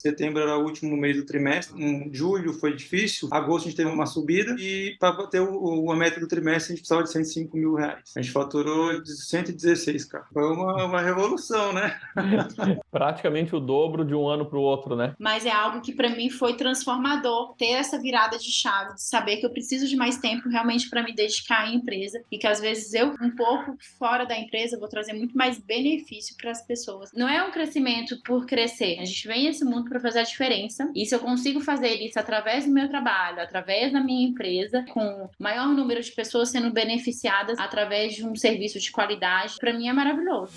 Setembro era o último mês do trimestre, em julho foi difícil, agosto a gente teve uma subida e para bater a meta do trimestre a gente precisava de R$ 105.000. A gente faturou de 116, cara. Foi uma revolução, né? Praticamente o dobro de um ano para o outro, né? Mas é algo que para mim foi transformador, ter essa virada de chave, de saber que eu preciso de mais tempo realmente para me dedicar à empresa e que às vezes eu, um pouco fora da empresa, vou trazer muito mais benefício para as pessoas. Não é um crescimento por crescer. A gente vem nesse mundo para fazer a diferença e se eu consigo fazer isso através do meu trabalho, através da minha empresa, com maior número de pessoas sendo beneficiadas através de um serviço de qualidade, para mim é maravilhoso.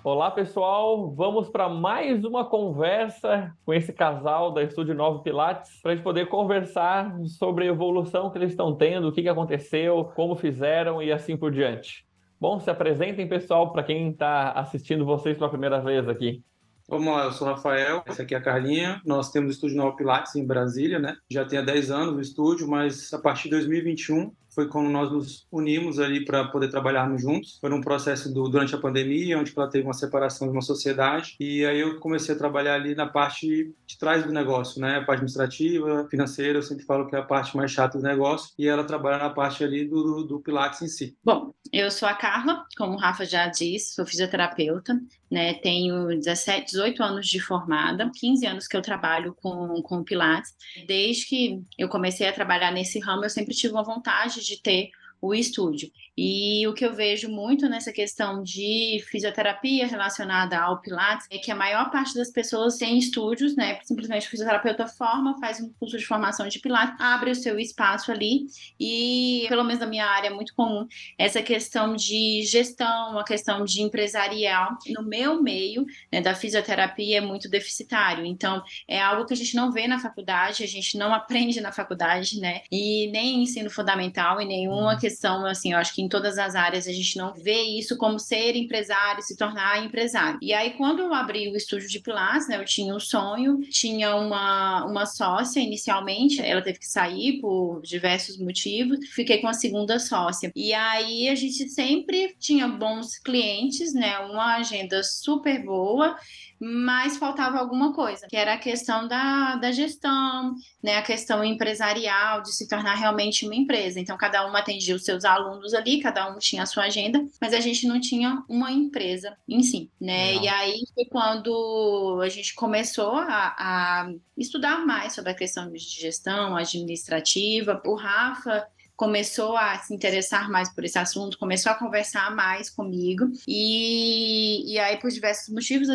Olá, pessoal! Vamos para mais uma conversa com esse casal da Estúdio 9 Pilates para a gente poder conversar sobre a evolução que eles estão tendo, o que aconteceu, como fizeram e assim por diante. Bom, se apresentem, pessoal, para quem está assistindo vocês pela primeira vez aqui. Vamos lá, eu sou o Rafael, essa aqui é a Carlinha. Nós temos o Estúdio 9 Pilates em Brasília, né? Já tem há 10 anos o estúdio, mas a partir de 2021 foi quando nós nos unimos ali para poder trabalharmos juntos. Foi um processo durante a pandemia, onde ela teve uma separação de uma sociedade. E aí eu comecei a trabalhar ali na parte de trás do negócio, né? A parte administrativa, financeira, eu sempre falo que é a parte mais chata do negócio. E ela trabalha na parte ali do Pilates em si. Bom, eu sou a Carla, como o Rafa já disse, sou fisioterapeuta, né? Tenho 18 anos de formada, 15 anos que eu trabalho com Pilates. Desde que eu comecei a trabalhar nesse ramo, eu sempre tive uma vontade de ter o estúdio. E o que eu vejo muito nessa questão de fisioterapia relacionada ao Pilates é que a maior parte das pessoas tem estúdios, né? Simplesmente o fisioterapeuta forma, faz um curso de formação de Pilates, abre o seu espaço ali e, pelo menos na minha área, é muito comum essa questão de gestão, a questão de empresarial. No meu meio, né, da fisioterapia é muito deficitário. Então, é algo que a gente não vê na faculdade, a gente não aprende na faculdade, né? E nem ensino fundamental e nenhuma questão, assim, eu acho que em todas as áreas a gente não vê isso como ser empresário, se tornar empresário. E aí, quando eu abri o estúdio de Pilates, né, eu tinha um sonho, tinha uma sócia inicialmente, ela teve que sair por diversos motivos, fiquei com a segunda sócia. E aí, a gente sempre tinha bons clientes, né, uma agenda super boa, mas faltava alguma coisa, que era a questão da gestão, né, a questão empresarial, de se tornar realmente uma empresa. Então, cada uma atendia os seus alunos ali, cada um tinha a sua agenda, mas a gente não tinha uma empresa em si, né? Legal. E aí foi quando a gente começou a estudar mais sobre a questão de gestão administrativa. O Rafa começou a se interessar mais por esse assunto, começou a conversar mais comigo e aí por diversos motivos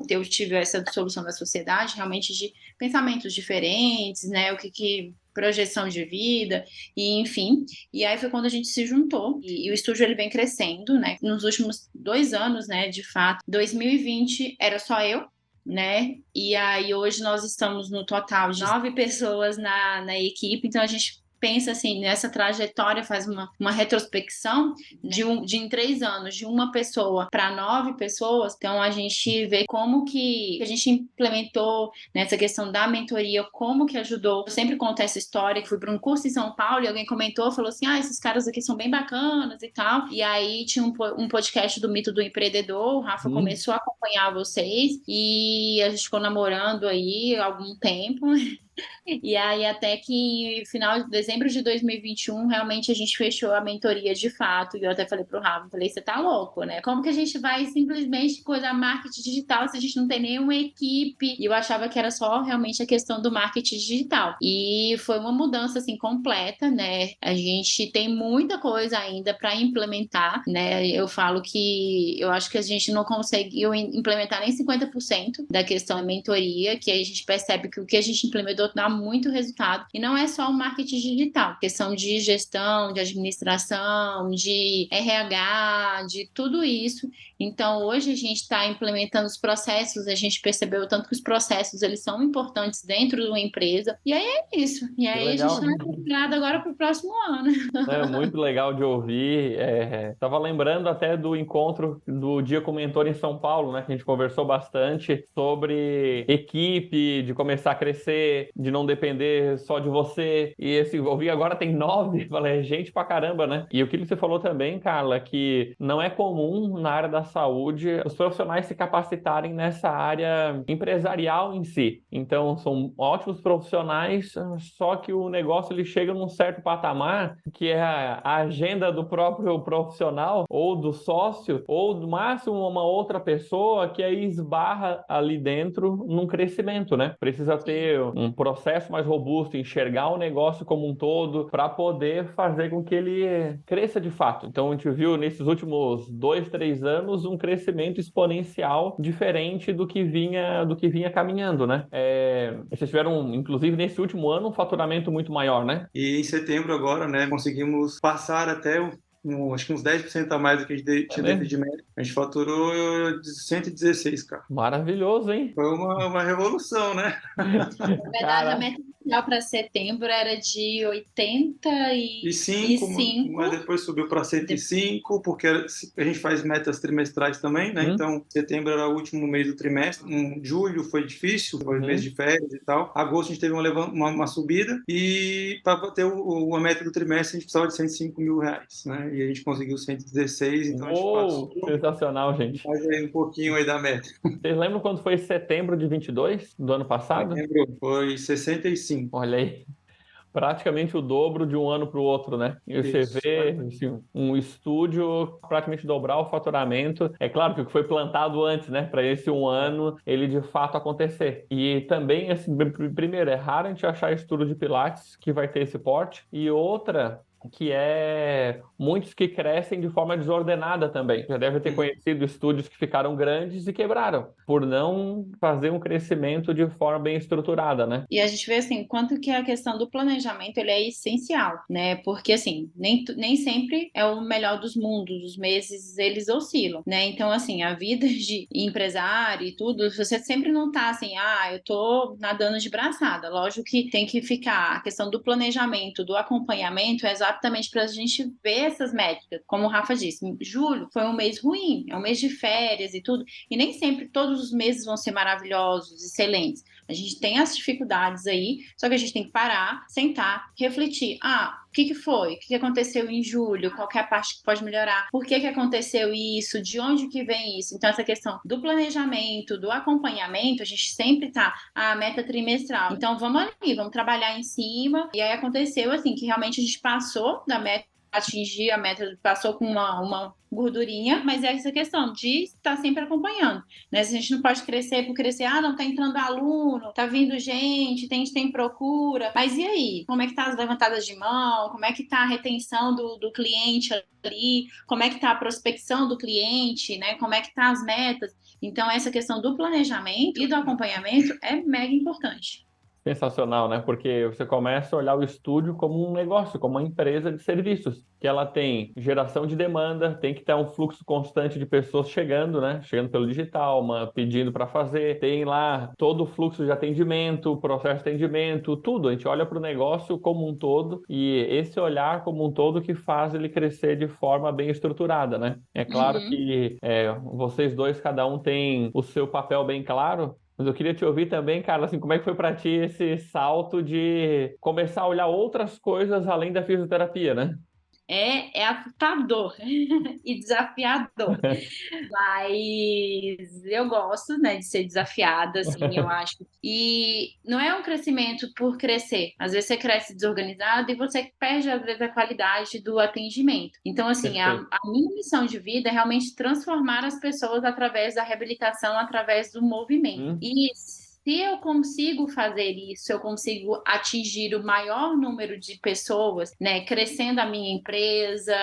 eu tive essa dissolução da sociedade, realmente de pensamentos diferentes, né, projeção de vida, e enfim, e aí foi quando a gente se juntou, e o estúdio ele vem crescendo, né, nos últimos 2 anos, né, de fato, 2020 era só eu, né, e aí hoje nós estamos no total de 9 pessoas na equipe, então a gente pensa assim, nessa trajetória, faz uma retrospecção de em 3 anos, de uma pessoa para 9 pessoas, então a gente vê como que a gente implementou nessa questão da mentoria, como que ajudou. Eu sempre conto essa história, que fui para um curso em São Paulo e alguém comentou, falou assim, esses caras aqui são bem bacanas e tal, e aí tinha um podcast do Mito do Empreendedor, o Rafa começou a acompanhar vocês, e a gente ficou namorando aí há algum tempo, e aí até que final de dezembro de 2021 realmente a gente fechou a mentoria de fato, e eu até falei pro Rafa, você tá louco, né? Como que a gente vai simplesmente coisar marketing digital se a gente não tem nenhuma equipe? E eu achava que era só realmente a questão do marketing digital, e foi uma mudança assim completa, né? A gente tem muita coisa ainda para implementar, né? Eu falo que eu acho que a gente não conseguiu implementar nem 50% da questão da mentoria, que a gente percebe que o que a gente implementou dá muito resultado. E não é só o marketing digital, questão de gestão, de administração, de RH, de tudo isso. Então, hoje a gente está implementando os processos, a gente percebeu tanto que os processos eles são importantes dentro de uma empresa. E aí é isso. E aí a gente está preparado agora para o próximo ano. É muito legal de ouvir. Estava lembrando até do encontro do Dia com o Mentor em São Paulo, né? Que a gente conversou bastante sobre equipe, de começar a crescer, de não depender só de você. E assim, eu vi agora tem 9, falei, gente pra caramba, né? E o que você falou também, Carla, que não é comum na área da saúde os profissionais se capacitarem nessa área empresarial em si. Então, são ótimos profissionais, só que o negócio ele chega num certo patamar que é a agenda do próprio profissional ou do sócio ou do máximo uma outra pessoa que aí esbarra ali dentro num crescimento, né? Precisa ter um processo mais robusto, enxergar o negócio como um todo para poder fazer com que ele cresça de fato. Então, a gente viu nesses últimos 2, 3 anos um crescimento exponencial diferente do que vinha caminhando, né? Vocês tiveram, inclusive, nesse último ano, um faturamento muito maior, né? E em setembro agora, né, conseguimos passar até acho que uns 10% a mais do que a gente tinha dentro de média. A gente faturou 116, cara. Maravilhoso, hein? Foi uma revolução, né? Na verdade, a meta inicial para setembro era de 85, mas depois subiu para 105, porque a gente faz metas trimestrais também, né? Então, setembro era o último mês do trimestre. Julho foi difícil, foi mês de férias e tal. Agosto a gente teve uma subida e para bater a meta do trimestre a gente precisava de 105 mil reais, né? E a gente conseguiu 116, então a gente passou. Sensacional, gente. Mais aí um pouquinho aí da meta. Vocês lembram quando foi setembro de 22 do ano passado? Setembro foi 65. Olha aí, praticamente o dobro de um ano para o outro, né? E você vê assim, um estúdio praticamente dobrar o faturamento. É claro que o que foi plantado antes, né? Para esse um ano, ele de fato acontecer. E também, assim, primeiro, é raro a gente achar estúdio de Pilates que vai ter esse porte. E outra, que é muitos que crescem de forma desordenada também. Já deve ter conhecido estúdios que ficaram grandes e quebraram, por não fazer um crescimento de forma bem estruturada, né? E a gente vê, assim, quanto que a questão do planejamento, ele é essencial, né? Porque, assim, nem sempre é o melhor dos mundos, os meses, eles oscilam, né? Então, assim, a vida de empresário e tudo, você sempre não tá assim, eu tô nadando de braçada. Lógico que tem que ficar, a questão do planejamento, do acompanhamento, é exatamente para a gente ver essas métricas. Como o Rafa disse, julho foi um mês ruim, é um mês de férias e tudo, e nem sempre todos os meses vão ser maravilhosos, excelentes. A gente tem as dificuldades aí, só que a gente tem que parar, sentar, refletir. O que foi? O que aconteceu em julho? Qual que é a parte que pode melhorar? Por que aconteceu isso? De onde que vem isso? Então, essa questão do planejamento, do acompanhamento, a gente sempre tá a meta trimestral. Então, vamos ali, vamos trabalhar em cima. E aí aconteceu, assim, que realmente a gente passou da meta, atingir a meta, passou com uma gordurinha, mas é essa questão de estar sempre acompanhando, né? A gente não pode crescer por crescer, não tá entrando aluno, tá vindo gente, tem procura, mas e aí? Como é que tá as levantadas de mão? Como é que tá a retenção do cliente ali? Como é que tá a prospecção do cliente, né? Como é que tá as metas? Então, essa questão do planejamento e do acompanhamento é mega importante. Sensacional, né? Porque você começa a olhar o estúdio como um negócio, como uma empresa de serviços, que ela tem geração de demanda, tem que ter um fluxo constante de pessoas chegando, né? Chegando pelo digital, pedindo para fazer, tem lá todo o fluxo de atendimento, processo de atendimento, tudo. A gente olha para o negócio como um todo e esse olhar como um todo que faz ele crescer de forma bem estruturada, né? É claro que vocês dois, cada um tem o seu papel bem claro. Mas eu queria te ouvir também, Carla, assim, como é que foi para ti esse salto de começar a olhar outras coisas além da fisioterapia, né? É assustador e desafiador, mas eu gosto, né, de ser desafiada, assim, eu acho. E não é um crescimento por crescer. Às vezes você cresce desorganizado e você perde, às vezes, a qualidade do atendimento. Então, assim, a minha missão de vida é realmente transformar as pessoas através da reabilitação, através do movimento. E se eu consigo fazer isso, eu consigo atingir o maior número de pessoas, né, crescendo a minha empresa,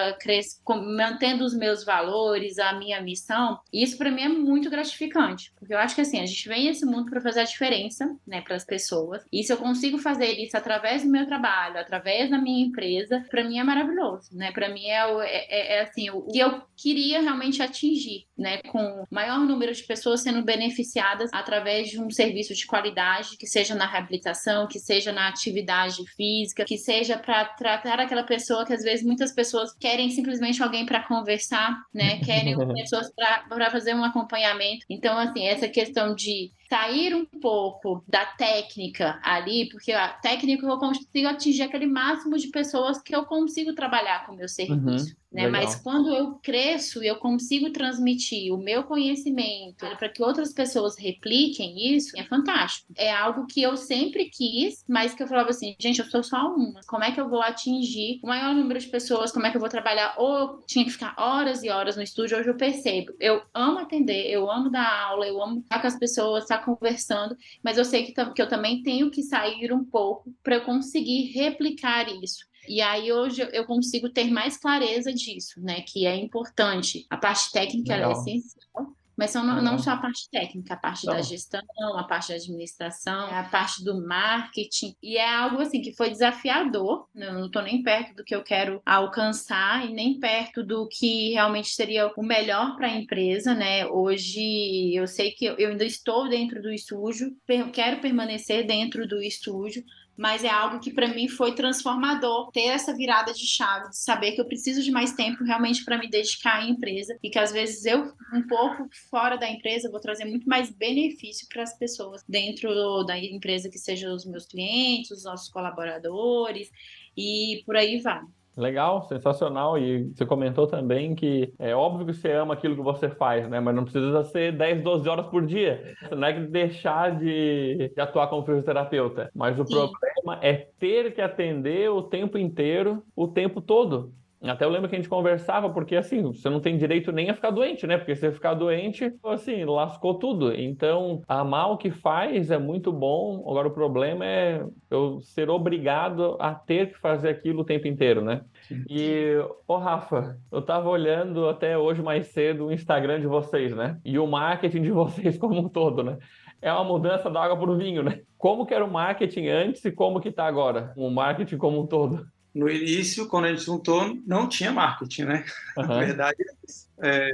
mantendo os meus valores, a minha missão, isso para mim é muito gratificante, porque eu acho que assim, a gente vem nesse mundo para fazer a diferença, né, para as pessoas, e se eu consigo fazer isso através do meu trabalho, através da minha empresa, para mim é maravilhoso, né, para mim é assim, o que eu queria realmente atingir, né, com o maior número de pessoas sendo beneficiadas através de um serviço de qualidade, que seja na reabilitação, que seja na atividade física, que seja para tratar aquela pessoa que às vezes muitas pessoas querem simplesmente alguém para conversar, né? Querem pessoas para fazer um acompanhamento. Então, assim, essa questão de sair um pouco da técnica ali, porque a técnica eu consigo atingir aquele máximo de pessoas que eu consigo trabalhar com o meu serviço. Né? Mas quando eu cresço e eu consigo transmitir o meu conhecimento para que outras pessoas repliquem isso, é fantástico. É algo que eu sempre quis, mas que eu falava assim, gente, eu sou só uma. Como é que eu vou atingir o maior número de pessoas? Como é que eu vou trabalhar? Ou eu tinha que ficar horas e horas no estúdio. Hoje eu percebo. Eu amo atender, eu amo dar aula, eu amo estar com as pessoas, estar conversando, mas eu sei que eu também tenho que sair um pouco para eu conseguir replicar isso. E aí hoje eu consigo ter mais clareza disso, né? Que é importante. A parte técnica ela é essencial, mas não só a parte técnica, a parte da gestão, a parte da administração, a parte do marketing. E é algo assim que foi desafiador, né? Eu não estou nem perto do que eu quero alcançar e nem perto do que realmente seria o melhor para a empresa, né? Hoje eu sei que eu ainda estou dentro do estúdio, quero permanecer dentro do estúdio, mas é algo que para mim foi transformador, ter essa virada de chave, de saber que eu preciso de mais tempo realmente para me dedicar à empresa e que às vezes eu, um pouco fora da empresa, vou trazer muito mais benefício para as pessoas dentro da empresa, que sejam os meus clientes, os nossos colaboradores e por aí vai. Legal, sensacional. E você comentou também que é óbvio que você ama aquilo que você faz, né? Mas não precisa ser 10, 12 horas por dia. Você não é que deixar de atuar como fisioterapeuta. Mas o problema é ter que atender o tempo inteiro, o tempo todo. Até eu lembro que a gente conversava, porque assim, você não tem direito nem a ficar doente, né? Porque se você ficar doente, assim, lascou tudo. Então, amar o que faz é muito bom. Agora, o problema é eu ser obrigado a ter que fazer aquilo o tempo inteiro, né? E, Rafa, eu tava olhando até hoje mais cedo o Instagram de vocês, né? E o marketing de vocês como um todo, né? É uma mudança da água pro vinho, né? Como que era o marketing antes e como que tá agora? O marketing como um todo. No início, quando a gente juntou, não tinha marketing, né? Na verdade,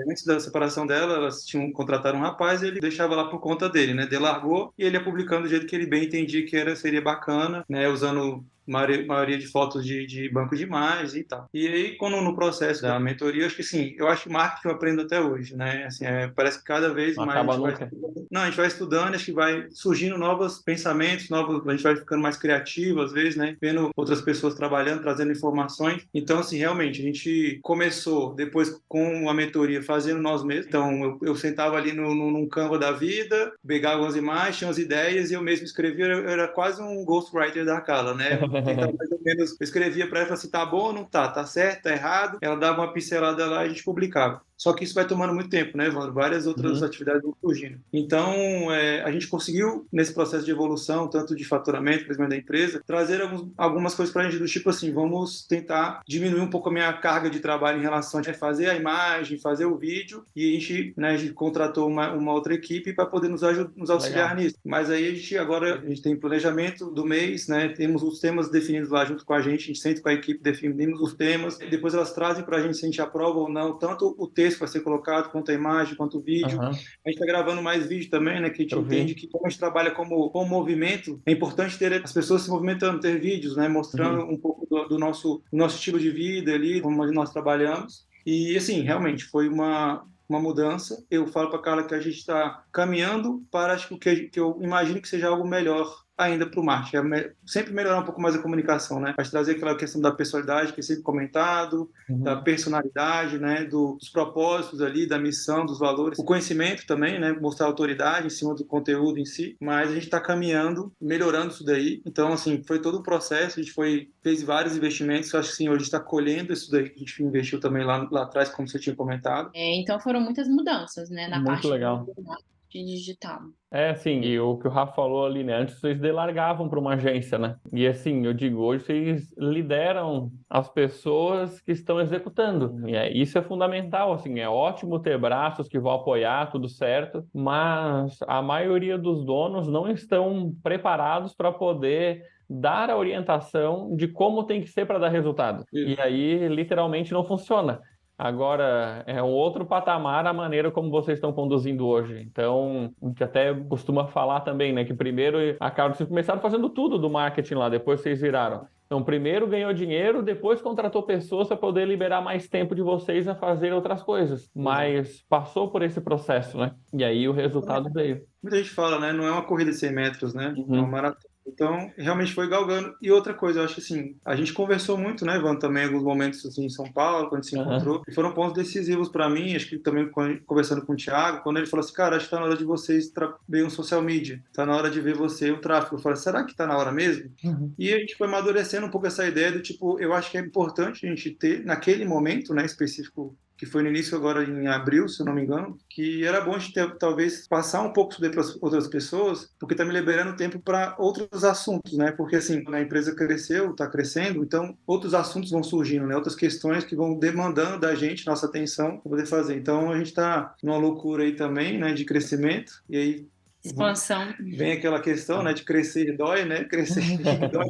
antes da separação dela, elas contrataram um rapaz e ele deixava lá por conta dele, né? Delargou e ele ia publicando do jeito que ele bem entendia que seria bacana, né? Usando maioria de fotos de banco de imagens e tal. E aí, quando no processo da mentoria, eu acho que marketing eu aprendo até hoje, né? Assim, parece que cada vez não mais a gente vai estudando, acho que vai surgindo novos pensamentos, a gente vai ficando mais criativo às vezes, né? Vendo outras pessoas trabalhando, trazendo informações. Então, assim, realmente, a gente começou depois com a mentoria fazendo nós mesmos. Então, eu sentava ali num Canva da vida, pegava algumas imagens, tinha umas ideias e eu mesmo escrevia. Eu era quase um ghostwriter da Carla, né? Tentava mais ou menos, eu escrevia para ela e falava assim, tá bom ou não tá? Tá certo, tá errado? Ela dava uma pincelada lá e a gente publicava. Só que isso vai tomando muito tempo, né, Evandro? Várias outras atividades vão surgindo. Então, a gente conseguiu, nesse processo de evolução, tanto de faturamento, crescimento da empresa, trazer algumas coisas para a gente, do tipo assim, vamos tentar diminuir um pouco a minha carga de trabalho em relação a fazer a imagem, fazer o vídeo, e a gente contratou uma outra equipe para poder nos auxiliar nisso. Mas aí agora a gente tem planejamento do mês, né? Temos os temas definidos lá junto com a gente senta com a equipe, definimos os temas, depois elas trazem para a gente se a gente aprova ou não, tanto o texto que vai ser colocado, quanto a imagem, quanto o vídeo. A gente está gravando mais vídeo também, né? Que a gente entende que como a gente trabalha com movimento, é importante ter as pessoas se movimentando, ter vídeos, né? Mostrando um pouco do nosso estilo de vida ali, como nós trabalhamos. E, assim, realmente foi uma mudança. Eu falo para a Carla que a gente está caminhando para acho que eu imagino que seja algo melhor ainda para o marketing. Sempre melhorar um pouco mais a comunicação, né? Mas trazer aquela questão da personalidade que é sempre comentado, da personalidade, né? Dos propósitos ali, da missão, dos valores. O conhecimento também, né? Mostrar autoridade em cima do conteúdo em si. Mas a gente está caminhando, melhorando isso daí. Então, assim, foi todo o processo. A gente fez vários investimentos. Eu acho que, sim, hoje a gente está colhendo isso daí que a gente investiu também lá atrás, como você tinha comentado. Então, foram muitas mudanças, né? Na parte legal. De digital. Sim, e o que o Rafa falou ali, né? Antes vocês delargavam para uma agência, né? E assim, eu digo, hoje vocês lideram as pessoas que estão executando. E isso é fundamental, assim, é ótimo ter braços que vão apoiar, tudo certo, mas a maioria dos donos não estão preparados para poder dar a orientação de como tem que ser para dar resultado. E aí, literalmente, não funciona. Agora, é um outro patamar a maneira como vocês estão conduzindo hoje. Então, a gente até costuma falar também, né? Que primeiro, vocês começaram fazendo tudo do marketing lá, depois vocês viraram. Então, primeiro ganhou dinheiro, depois contratou pessoas para poder liberar mais tempo de vocês a fazer outras coisas. Mas passou por esse processo, né? E aí o resultado veio. Muita gente fala, né? Não é uma corrida de 100 metros, né? É uma Uhum. maratona. Então, realmente foi galgando. E outra coisa, eu acho que assim, a gente conversou muito, né, Ivan, também em alguns momentos assim, em São Paulo, quando a gente se Aham. encontrou, e foram pontos decisivos para mim, acho que também conversando com o Thiago, quando ele falou assim, cara, acho que tá na hora de vocês ver um social media, tá na hora de ver você o tráfego. Eu falei, será que tá na hora mesmo? Uhum. E a gente foi amadurecendo um pouco essa ideia do tipo, eu acho que é importante a gente ter, naquele momento, né, específico, que foi no início agora em abril, se eu não me engano, que era bom a gente ter, talvez passar um pouco sobre para outras pessoas, porque está me liberando tempo para outros assuntos, né? Porque assim, a empresa cresceu, está crescendo, então outros assuntos vão surgindo, né? Outras questões que vão demandando da gente nossa atenção para poder fazer. Então a gente está numa loucura aí também, né? De crescimento e aí Expansão. vem aquela questão, né? De crescer dói, né? Crescer dói.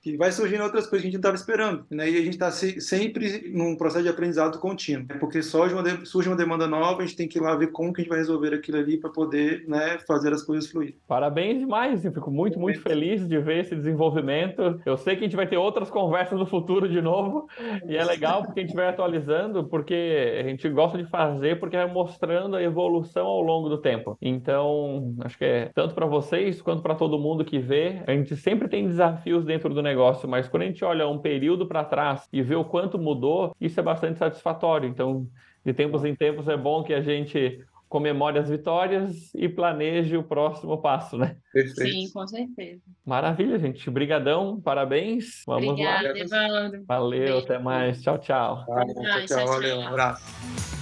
Que vai surgindo outras coisas que a gente não estava esperando, né? E a gente está sempre num processo de aprendizado contínuo, né? Porque surge uma demanda nova, a gente tem que ir lá ver como que a gente vai resolver aquilo ali para poder, né, fazer as coisas fluir. Parabéns demais, eu fico muito, muito feliz de ver esse desenvolvimento. Eu sei que a gente vai ter outras conversas no futuro de novo, e é legal porque a gente vai atualizando, porque a gente gosta de fazer, porque vai mostrando a evolução ao longo do tempo. Então, acho que é tanto para vocês quanto para todo mundo que vê, a gente sempre tem desafios dentro do negócio, mas quando a gente olha um período para trás e vê o quanto mudou, isso é bastante satisfatório. Então, de tempos em tempos é bom que a gente comemore as vitórias e planeje o próximo passo, né? Perfeito. Sim, com certeza. Maravilha, gente. Brigadão, parabéns. Vamos lá. Obrigada, Evandro. Valeu, Beijo. até mais. Tchau, tchau. Tchau, tchau, valeu, um abraço.